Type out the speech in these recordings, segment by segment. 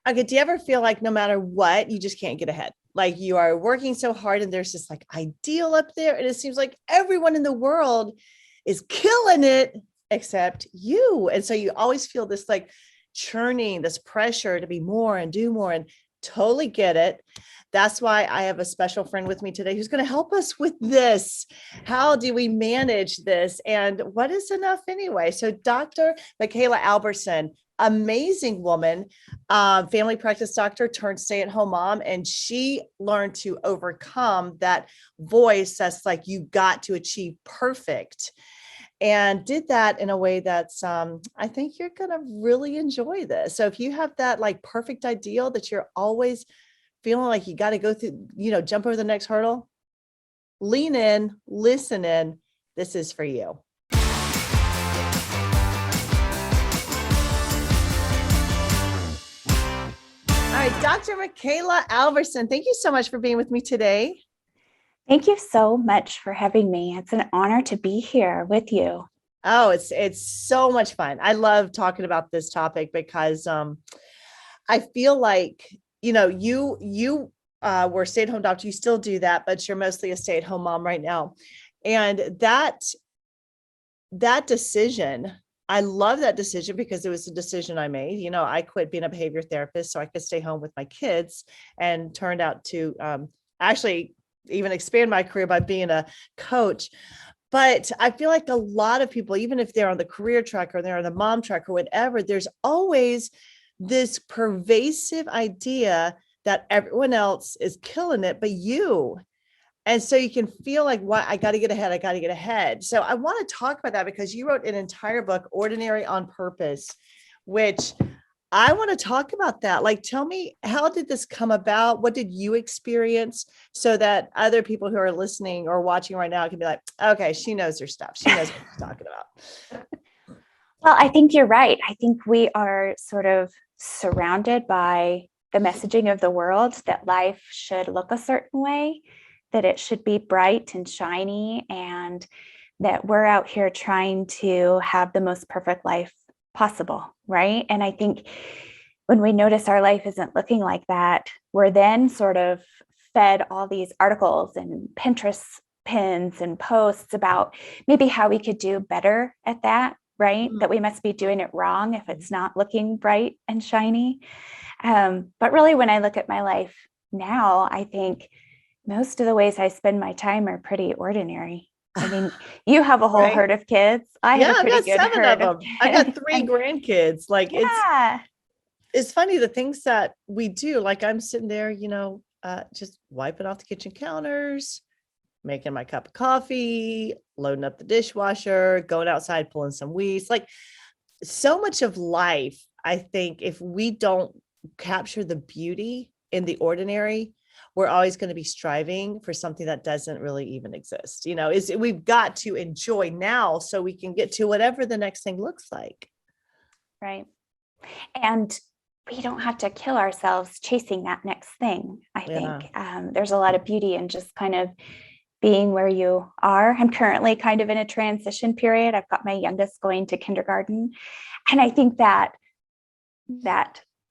Okay, do you ever feel like no matter what, you just can't get ahead? Like you are working so hard and there's this like ideal up there. And it seems like everyone in the world is killing it except you. And so you always feel this like churning, this pressure to be more and do more and totally get it. That's why I have a special friend with me today who's going to help us with this. How do we manage this? And what is enough anyway? So, Dr. Mikala Albertson, amazing woman, family practice doctor turned stay-at-home mom, and she learned to overcome that voice that's like you got to achieve perfect, and did that in a way that's I think you're gonna really enjoy this. So if you have that like perfect ideal that you're always feeling like you got to go through, jump over the next hurdle, lean in, listen in. This is for you. All right, Dr. Mikala Albertson, thank you so much for being with me today. Thank you so much for having me. It's an honor to be here with you. Oh, it's so much fun. I love talking about this topic because I feel like, you were a stay-at-home doctor. You still do that, but you're mostly a stay-at-home mom right now. And that decision, I love that decision because it was a decision I made. I quit being a behavior therapist so I could stay home with my kids, and turned out to actually even expand my career by being a coach. But I feel like a lot of people, even if they're on the career track or they're on the mom track or whatever, there's always this pervasive idea that everyone else is killing it, but you. And so you can feel like, what, I got to get ahead. I got to get ahead. So I want to talk about that because you wrote an entire book, Ordinary on Purpose, which I want to talk about that. Like, tell me, how did this come about? What did you experience so that other people who are listening or watching right now can be like, okay, she knows her stuff. She knows what she's talking about. Well, I think you're right. I think we are sort of surrounded by the messaging of the world that life should look a certain way, that it should be bright and shiny, and that we're out here trying to have the most perfect life possible, right? And I think when we notice our life isn't looking like that, we're then sort of fed all these articles and Pinterest pins and posts about maybe how we could do better at that, right? That we must be doing it wrong if it's not looking bright and shiny. But really, when I look at my life now, I think most of the ways I spend my time are pretty ordinary. I mean, you have a whole Right? herd of kids. I have a I've pretty got good 7 of herd of them. kids. I got 3 grandkids. Like Yeah. it's funny the things that we do. Like I'm sitting there, just wiping off the kitchen counters, making my cup of coffee, loading up the dishwasher, going outside, pulling some weeds. Like so much of life, I think if we don't capture the beauty in the ordinary, we're always going to be striving for something that doesn't really even exist. We've got to enjoy now so we can get to whatever the next thing looks like. Right. And we don't have to kill ourselves chasing that next thing. I think there's a lot of beauty in just kind of being where you are. I'm currently kind of in a transition period. I've got my youngest going to kindergarten. And I think that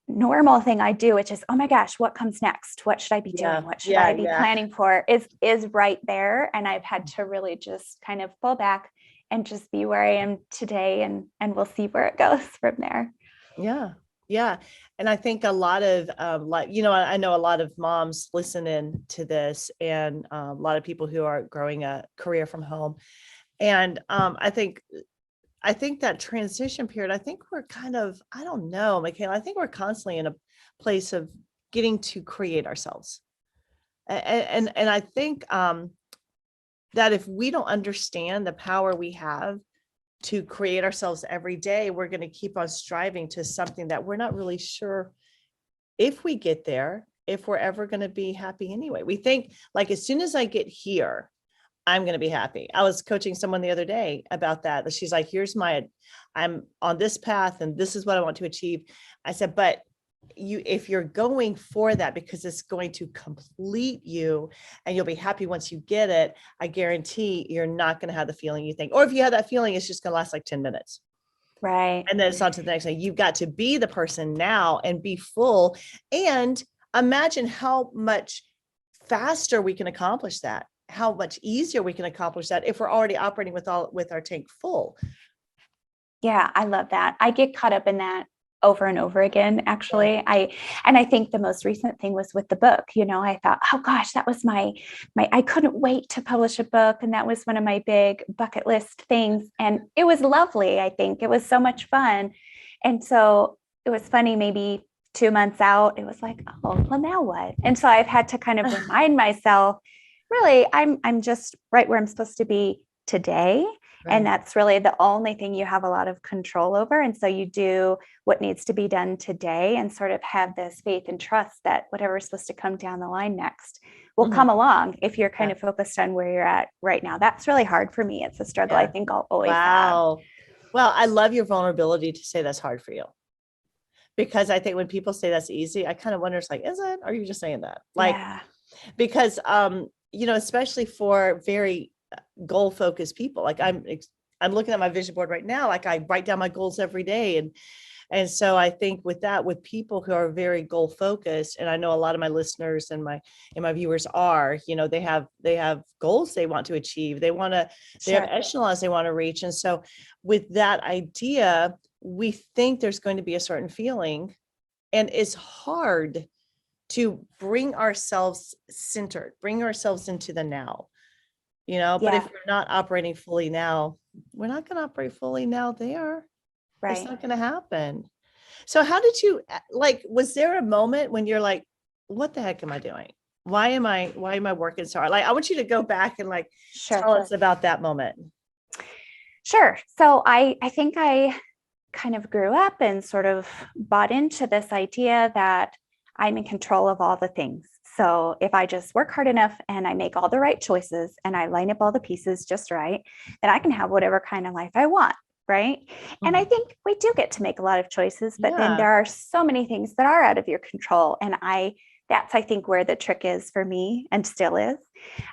normal thing I do, which is, oh my gosh, what comes next? What should I be doing? What should I be planning for is right there. And I've had to really just kind of pull back and just be where I am today. And we'll see where it goes from there. Yeah. Yeah. And I think a lot of I know a lot of moms listen in to this, and a lot of people who are growing a career from home. And I think that transition period, I think we're kind of, I don't know, Mikala, I think we're constantly in a place of getting to create ourselves. And I think that if we don't understand the power we have to create ourselves every day, we're going to keep on striving to something that we're not really sure if we get there, if we're ever going to be happy anyway. We think like, as soon as I get here, I'm going to be happy. I was coaching someone the other day about that. She's like, I'm on this path and this is what I want to achieve. I said, but if you're going for that because it's going to complete you and you'll be happy once you get it, I guarantee you're not going to have the feeling you think, or if you have that feeling, it's just going to last like 10 minutes. Right. And then it's on to the next thing. You've got to be the person now and be full. And imagine how much faster we can accomplish that, how much easier we can accomplish that if we're already operating with our tank full. Yeah, I love that. I get caught up in that over and over again, actually. I think the most recent thing was with the book. I thought, oh gosh, that was my I couldn't wait to publish a book. And that was one of my big bucket list things. And it was lovely. I think it was so much fun. And so it was funny, maybe 2 months out, it was like, oh, well, now what? And so I've had to kind of remind myself, really, I'm just right where I'm supposed to be today. Right. And that's really the only thing you have a lot of control over. And so you do what needs to be done today and sort of have this faith and trust that whatever is supposed to come down the line next will come along if you're kind of focused on where you're at right now. That's really hard for me. It's a struggle I think I'll always have. Well, I love your vulnerability to say that's hard for you. Because I think when people say that's easy, I kind of wonder, it's like, is it? Or are you just saying that? Like, because, especially for very goal focused people, like I'm looking at my vision board right now, like I write down my goals every day. And so I think with people who are very goal focused, and I know a lot of my listeners and my viewers are, they have goals they want to achieve. They have echelons they want to reach. And so with that idea, we think there's going to be a certain feeling, and it's hard to bring ourselves centered, bring ourselves into the now. But if we're not operating fully now, we're not going to operate fully now there. Right. It's not going to happen. So how did you, was there a moment when you're like, what the heck am I doing? Why am I working so hard? Like, I want you to go back and tell us about that moment. Sure. So I think I kind of grew up and sort of bought into this idea that I'm in control of all the things. So if I just work hard enough and I make all the right choices and I line up all the pieces just right, then I can have whatever kind of life I want. Right. Mm-hmm. And I think we do get to make a lot of choices, but then there are so many things that are out of your control. And that's, I think, where the trick is for me and still is.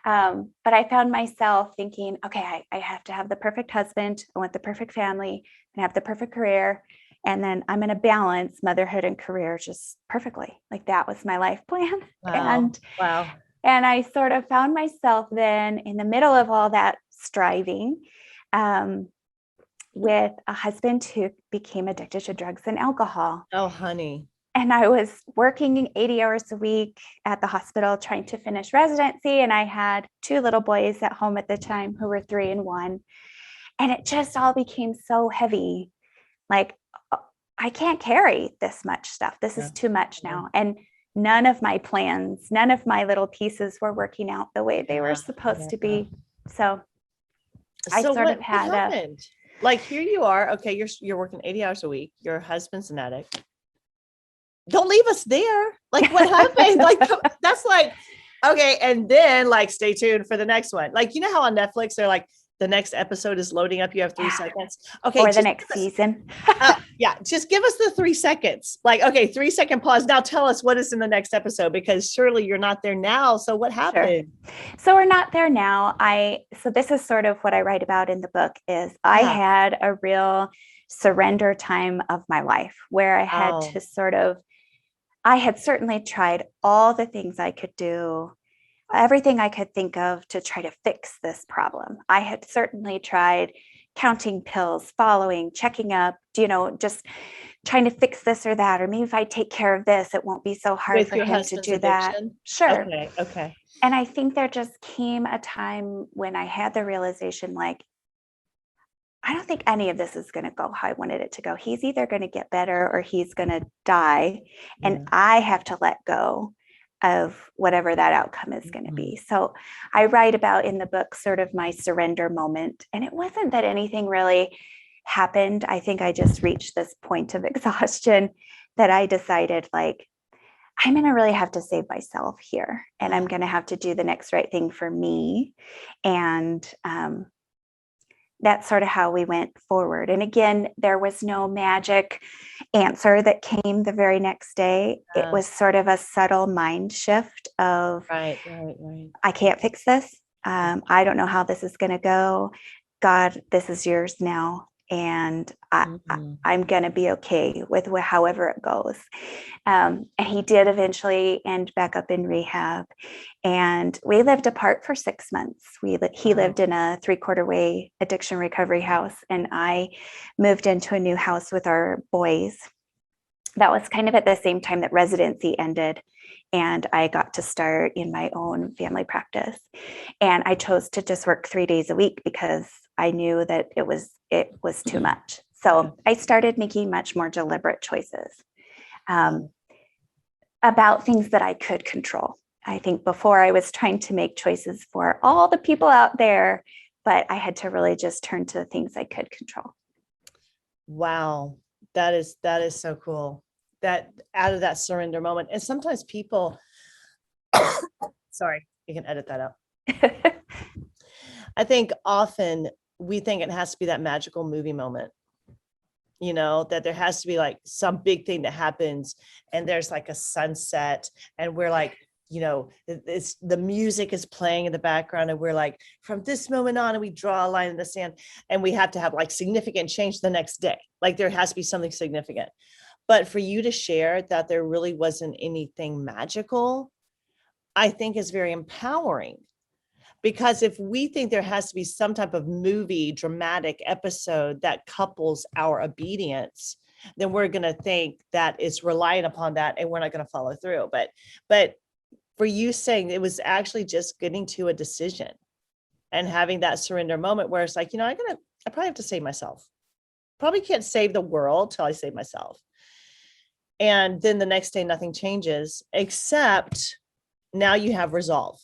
But I found myself thinking, okay, I have to have the perfect husband. I want the perfect family and have the perfect career. And then I'm going to balance motherhood and career just perfectly. Like that was my life plan. Wow. And I sort of found myself then in the middle of all that striving with a husband who became addicted to drugs and alcohol. Oh, honey. And I was working 80 hours a week at the hospital trying to finish residency. And I had 2 little boys at home at the time who were 3 and 1. And it just all became so heavy. Like, I can't carry this much stuff. This is too much now. And none of my plans, none of my little pieces were working out the way they were supposed to be. So I sort of had what happened? Like, here you are. Okay. You're working 80 hours a week. Your husband's an addict. Don't leave us there. Like, what happened? That's okay. And then stay tuned for the next one. You know how on Netflix, they're like, the next episode is loading up. You have 3 seconds. Okay. Or the next season. Just give us the 3 seconds. 3-second pause. Now tell us what is in the next episode, because surely you're not there now. So what happened? Sure. So we're not there now. So this is sort of what I write about in the book is I had a real surrender time of my life where I had to I had certainly tried all the things I could do, everything I could think of to try to fix this problem. I had certainly tried counting pills, following, checking up, just trying to fix this or that, or maybe if I take care of this, it won't be so hard for him to do that. Sure. Okay. And I think there just came a time when I had the realization, I don't think any of this is going to go how I wanted it to go. He's either going to get better or he's going to die. And I have to let go of whatever that outcome is going to be. So I write about in the book sort of my surrender moment. And it wasn't that anything really happened. I think I just reached this point of exhaustion that I decided I'm going to really have to save myself here. And I'm going to have to do the next right thing for me. And that's sort of how we went forward. And again, there was no magic answer that came the very next day. It was sort of a subtle mind shift of, right. I can't fix this. I don't know how this is going to go. God, this is yours now. and Mhm. I'm going to be okay with however it goes. And he did eventually end back up in rehab. And we lived apart for 6 months. He lived Wow. in a 3/4 way addiction recovery house, and I moved into a new house with our boys. That was kind of at the same time that residency ended, and I got to start in my own family practice. And I chose to just work 3 days a week because I knew that it was too much. So I started making much more deliberate choices um, about things that I could control. I think before I was trying to make choices for all the people out there, but I had to really just turn to the things I could control. Wow. That is so cool. That out of that surrender moment. And sometimes people, sorry, you can edit that out. I think often we think it has to be that magical movie moment, that there has to be like some big thing that happens and there's like a sunset and we're like, it's the music is playing in the background and we're like, from this moment on, and we draw a line in the sand and we have to have like significant change the next day. Like there has to be something significant. But for you to share that there really wasn't anything magical, I think is very empowering. Because if we think there has to be some type of movie, dramatic episode that couples our obedience, then we're going to think that it's reliant upon that and we're not going to follow through. But for you saying it was actually just getting to a decision and having that surrender moment where it's like, I probably have to save myself. Probably can't save the world till I save myself. And then the next day, nothing changes, except now you have resolve.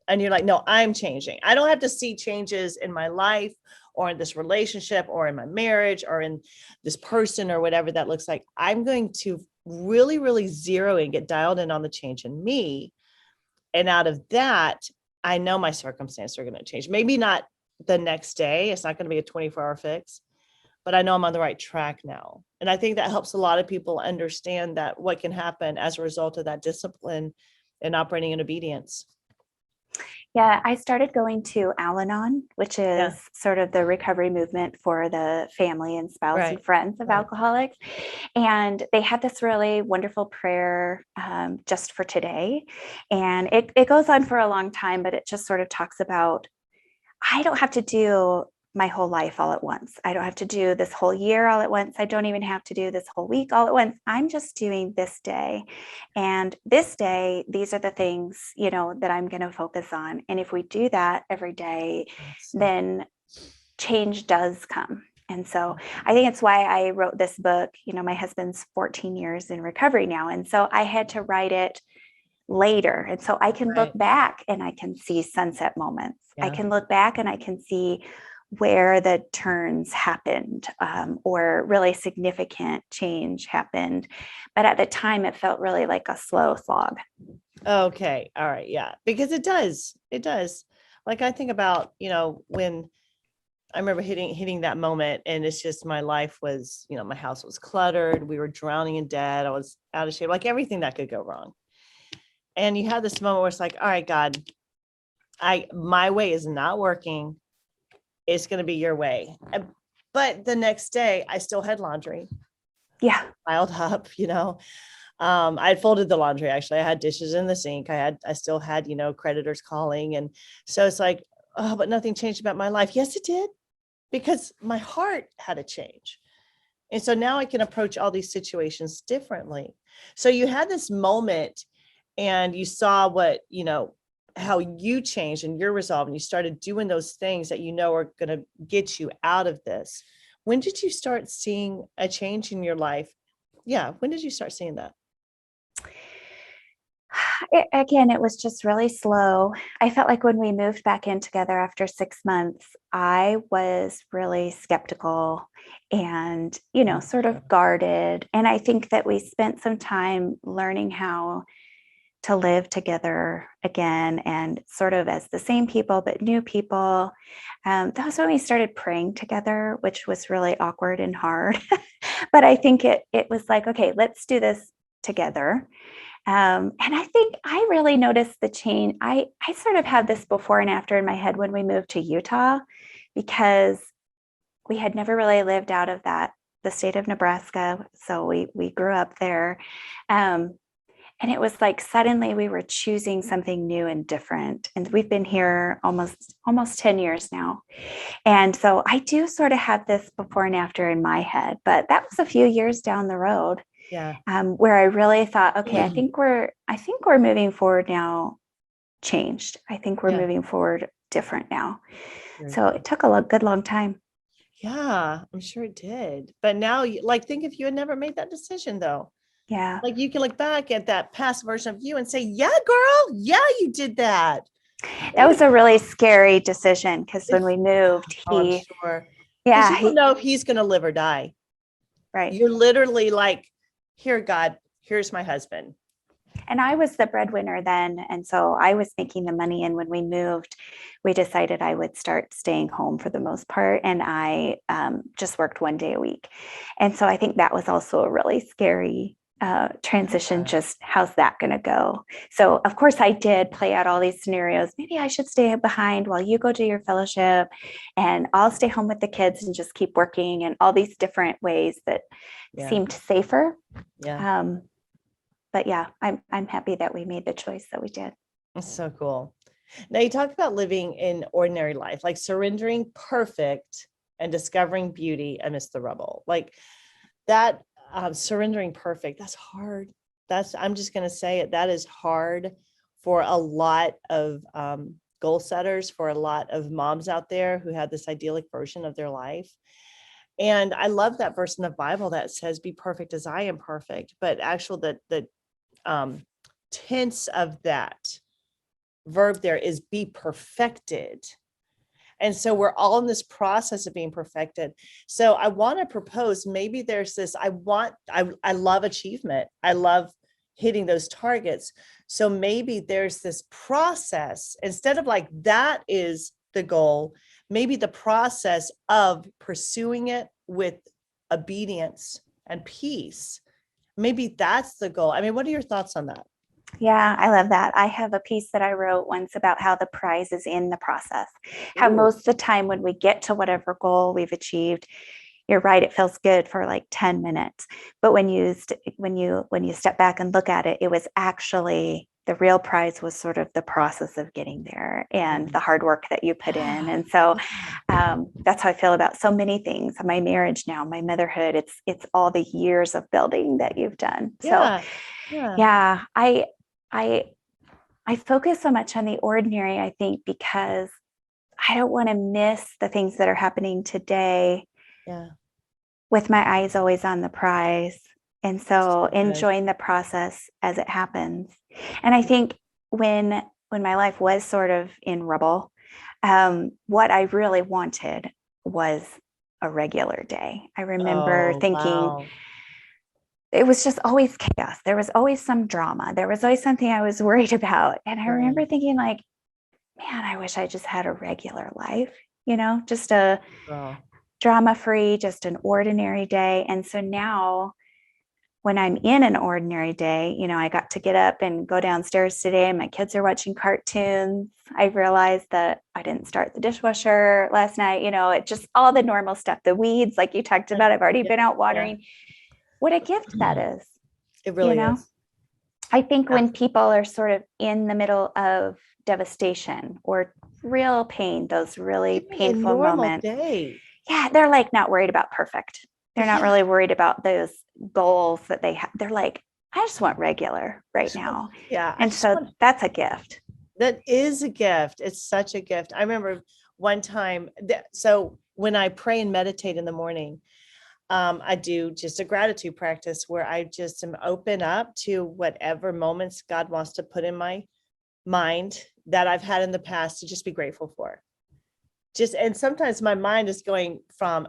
And you're like, no, I'm changing. I don't have to see changes in my life or in this relationship or in my marriage or in this person or whatever that looks like. I'm going to really, really zero and get dialed in on the change in me. And out of that, I know my circumstances are going to change. Maybe not the next day. It's not going to be a 24-hour fix, but I know I'm on the right track now. And I think that helps a lot of people understand that what can happen as a result of that discipline and operating in obedience. Yeah, I started going to Al-Anon, which Yeah. is sort of the recovery movement for the family and spouse and Right. friends of Right. alcoholics. And they had this really wonderful prayer just for today. And it goes on for a long time, but it just sort of talks about, I don't have to do my whole life all at once. I don't have to do this whole year all at once. I don't even have to do this whole week all at once. I'm just doing this day. And this day, these are the things, that I'm going to focus on. And if we do that every day, then change does come. And so I think it's why I wrote this book. My husband's 14 years in recovery now. And so I had to write it later. And so I can look back and I can see sunset moments. I can look back and I can see where the turns happened or really significant change happened. But at the time, it felt really like a slow slog. Okay. All right. Yeah. Because it does. It does. Like I think about, when I remember hitting that moment and it's just my life was, my house was cluttered. We were drowning in debt. I was out of shape, like everything that could go wrong. And you had this moment where it's like, all right, God, my way is not working. It's going to be your way. But the next day I still had laundry. Yeah. Piled up, I had folded the laundry. Actually, I had dishes in the sink. I still had, creditors calling. And so it's like, oh, but nothing changed about my life. Yes, it did, because my heart had to change. And so now I can approach all these situations differently. So you had this moment and you saw what, how you changed and your resolve, and you started doing those things that are going to get you out of this. When did you start seeing a change in your life? Yeah. When did you start seeing that? It was just really slow. I felt like when we moved back in together after 6 months, I was really skeptical and, sort of guarded. And I think that we spent some time learning how to live together again and sort of as the same people, but new people. That was when we started praying together, which was really awkward and hard. But I think it was like, okay, let's do this together. And I think I really noticed the change. I sort of had this before and after in my head when we moved to Utah, because we had never really lived out of the state of Nebraska. So we grew up there. And it was like suddenly we were choosing something new and different. And we've been here almost 10 years now. And so I do sort of have this before and after in my head, but that was a few years down the road. Yeah. Where I really thought, okay, I think we're moving forward now, changed. I think we're moving forward different now. Very So cool. it took a good long time. Yeah, I'm sure it did. But now, like, think if you had never made that decision, though. Yeah. Like, you can look back at that past version of you and say, yeah, girl, yeah, you did that. That was a really scary decision because when we moved, I'm sure. yeah, Because you don't know if he's going to live or die. right. You're literally like, here, God, here's my husband. And I was the breadwinner then. And so I was making the money. And when we moved, we decided I would start staying home for the most part. And I just worked 1 day a week. And so I think that was also a really scary transition. Just how's that going to go? So, of course, I did play out all these scenarios. Maybe I should stay behind while you go to your fellowship, and I'll stay home with the kids and just keep working, and all these different ways that seemed safer. Yeah. But yeah, I'm happy that we made the choice that we did. That's so cool. Now, you talk about living in ordinary life, like surrendering perfect and discovering beauty amidst the rubble. Like that, surrendering perfect, that's hard. I'm just going to say it. That is hard for a lot of goal setters, for a lot of moms out there who have this idyllic version of their life. And I love that verse in the Bible that says, be perfect as I am perfect. But actually the tense of that verb there is be perfected. And so we're all in this process of being perfected. So I want to propose, maybe there's this, I love achievement. I love hitting those targets. So maybe there's this process, instead of like, that is the goal, maybe the process of pursuing it with obedience and peace. Maybe that's the goal. I mean, what are your thoughts on that? Yeah, I love that. I have a piece that I wrote once about how the prize is in the process. How most of the time when we get to whatever goal we've achieved, you're right, it feels good for like 10 minutes. But when you step back and look at it, it was actually the real prize was sort of the process of getting there and the hard work that you put in. And so that's how I feel about so many things. My marriage now, my motherhood, it's all the years of building that you've done. So yeah, I focus so much on the ordinary, I think, because I don't want to miss the things that are happening today. Yeah. With my eyes always on the prize. And so enjoying the process as it happens. And I think when my life was sort of in rubble, what I really wanted was a regular day. I remember thinking, it was just always chaos. There was always some drama. There was always something I was worried about. And I remember thinking like, man, I wish I just had a regular life, just a drama-free, just an ordinary day. And so now when I'm in an ordinary day, I got to get up and go downstairs today and my kids are watching cartoons. I realized that I didn't start the dishwasher last night, it just all the normal stuff, the weeds, like you talked about, I've already been out watering. Yeah. What a gift that is. It really is. I think when people are sort of in the middle of devastation or real pain, those really painful moments. Yeah, they're like not worried about perfect. They're not really worried about those goals that they have. They're like, I just want regular right now. Yeah. And so that's a gift. That is a gift. It's such a gift. I remember one time, so when I pray and meditate in the morning, I do just a gratitude practice where I just am open up to whatever moments God wants to put in my mind that I've had in the past to just be grateful for. And sometimes my mind is going from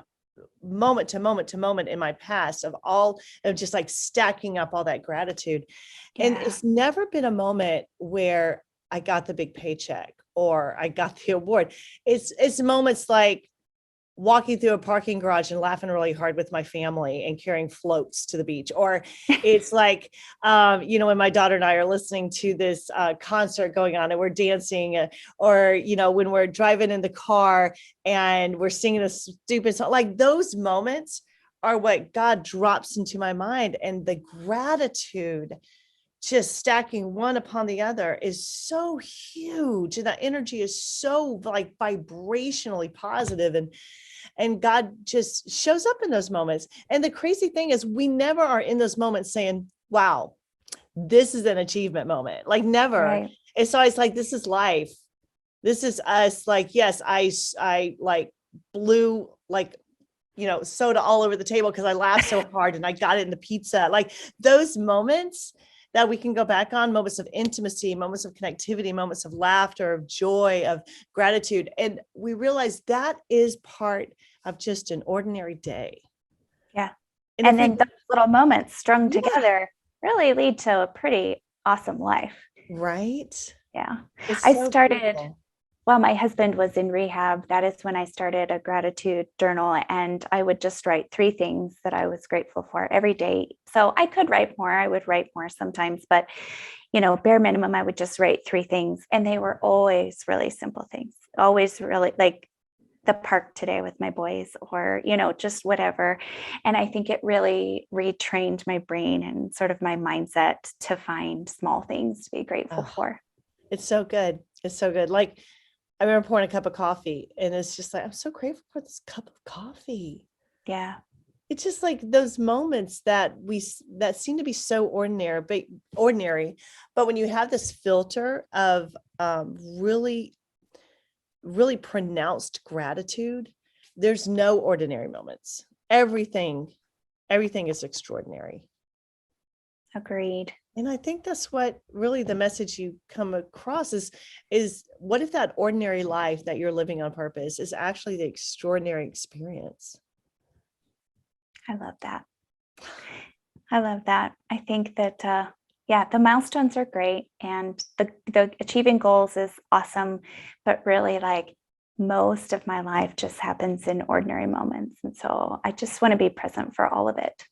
moment to moment to moment in my past of just like stacking up all that gratitude. Yeah. And it's never been a moment where I got the big paycheck or I got the award. It's moments like walking through a parking garage and laughing really hard with my family and carrying floats to the beach. Or it's like, when my daughter and I are listening to this concert going on and we're dancing, or, when we're driving in the car and we're singing a stupid song, like those moments are what God drops into my mind. And the gratitude, just stacking one upon the other, is so huge. And that energy is so like vibrationally positive, and God just shows up in those moments. And the crazy thing is, we never are in those moments saying, wow, this is an achievement moment. Like never. Right. It's always like, this is life. This is us. Like, yes, I like blew like, soda all over the table because I laughed so hard and I got it in the pizza. Like those moments that we can go back on, moments of intimacy, moments of connectivity, moments of laughter, of joy, of gratitude. And we realize that is part of just an ordinary day. Yeah. And then those little moments strung together really lead to a pretty awesome life. Right. Yeah. It's I so started, beautiful. while my husband was in rehab, that is when I started a gratitude journal, and I would just write 3 things that I was grateful for every day. So I could write more, I would write more sometimes, but bare minimum, I would just write 3 things. And they were always really simple things, always really like the park today with my boys, or, just whatever. And I think it really retrained my brain and sort of my mindset to find small things to be grateful for. It's so good. It's so good. Like, I remember pouring a cup of coffee and it's just like, I'm so grateful for this cup of coffee. Yeah. It's just like those moments that seem to be so ordinary, but when you have this filter of really, really pronounced gratitude, there's no ordinary moments. Everything is extraordinary. Agreed. And I think that's what really the message you come across is what if that ordinary life that you're living on purpose is actually the extraordinary experience? I love that. I think that, the milestones are great, and the achieving goals is awesome, but really, like, most of my life just happens in ordinary moments. And so I just want to be present for all of it.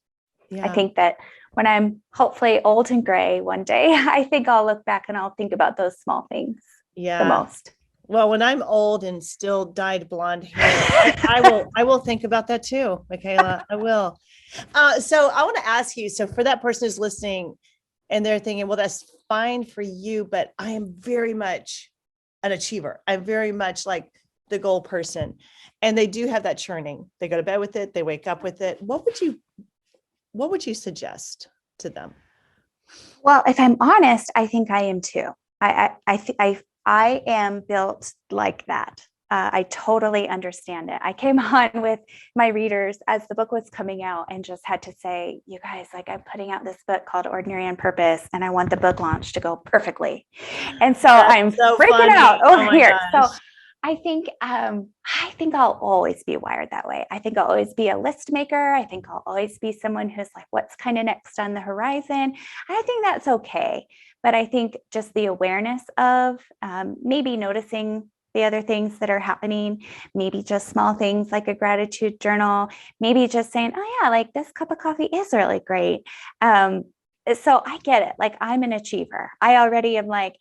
Yeah. I think that when I'm hopefully old and gray one day, I think I'll look back and I'll think about those small things the most. Well, when I'm old and still dyed blonde hair, I will think about that too, Mikala. I will. So I want to ask you, so for that person who's listening and they're thinking, well, that's fine for you, but I am very much an achiever. I'm very much like the goal person. And they do have that churning. They go to bed with it. They wake up with it. What would you suggest to them? Well, if I'm honest, I think I am too. I am built like that. I totally understand it. I came on with my readers as the book was coming out and just had to say, you guys, like, I'm putting out this book called Ordinary on Purpose, and I want the book launch to go perfectly. And so I'm so freaking funny. Out over here. Gosh. So I think I'll always be wired that way. I think I'll always be a list maker. I think I'll always be someone who's like, what's kind of next on the horizon? I think that's okay. But I think just the awareness of maybe noticing the other things that are happening, maybe just small things like a gratitude journal, maybe just saying, oh yeah, like this cup of coffee is really great. So I get it. Like, I'm an achiever. I already am like,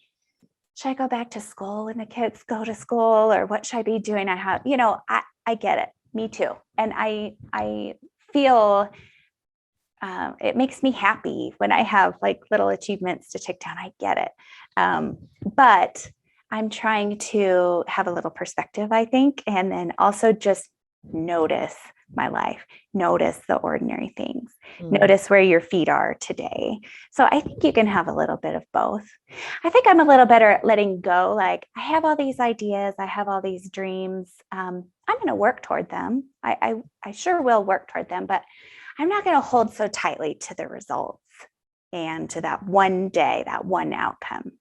should I go back to school when the kids go to school, or what should I be doing? I get it. Me too. And I feel it makes me happy when I have like little achievements to tick down. I get it. But I'm trying to have a little perspective, I think, and then also just notice my life, notice the ordinary things, notice where your feet are today. So I think you can have a little bit of both. I think I'm a little better at letting go. Like, I have all these ideas, I have all these dreams. I'm going to work toward them. I sure will work toward them, but I'm not going to hold so tightly to the results and to that one day, that one outcome.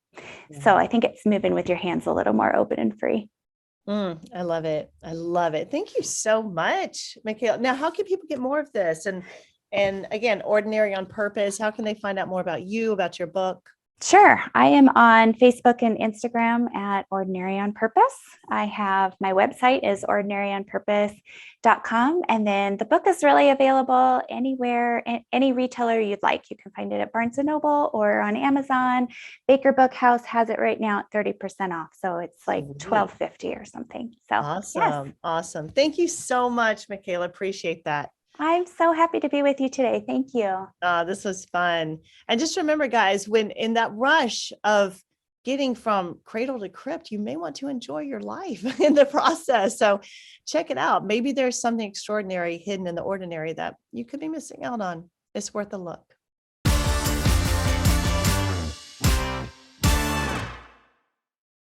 So I think it's moving with your hands a little more open and free. I love it. I love it. Thank you so much, Mikala. Now, how can people get more of this? And again, Ordinary on Purpose, how can they find out more about you, about your book? Sure. I am on Facebook and Instagram at Ordinary on Purpose. I have my website is ordinaryonpurpose.com. And then the book is really available anywhere, any retailer you'd like. You can find it at Barnes & Noble or on Amazon. Baker Book House has it right now at 30% off. So it's like Sweet. $12.50 or something. So yes, Awesome. Awesome. Thank you so much, Mikala. Appreciate that. I'm so happy to be with you today. Thank you. This was fun. And just remember, guys, when in that rush of getting from cradle to crypt, you may want to enjoy your life in the process. So check it out. Maybe there's something extraordinary hidden in the ordinary that you could be missing out on. It's worth a look.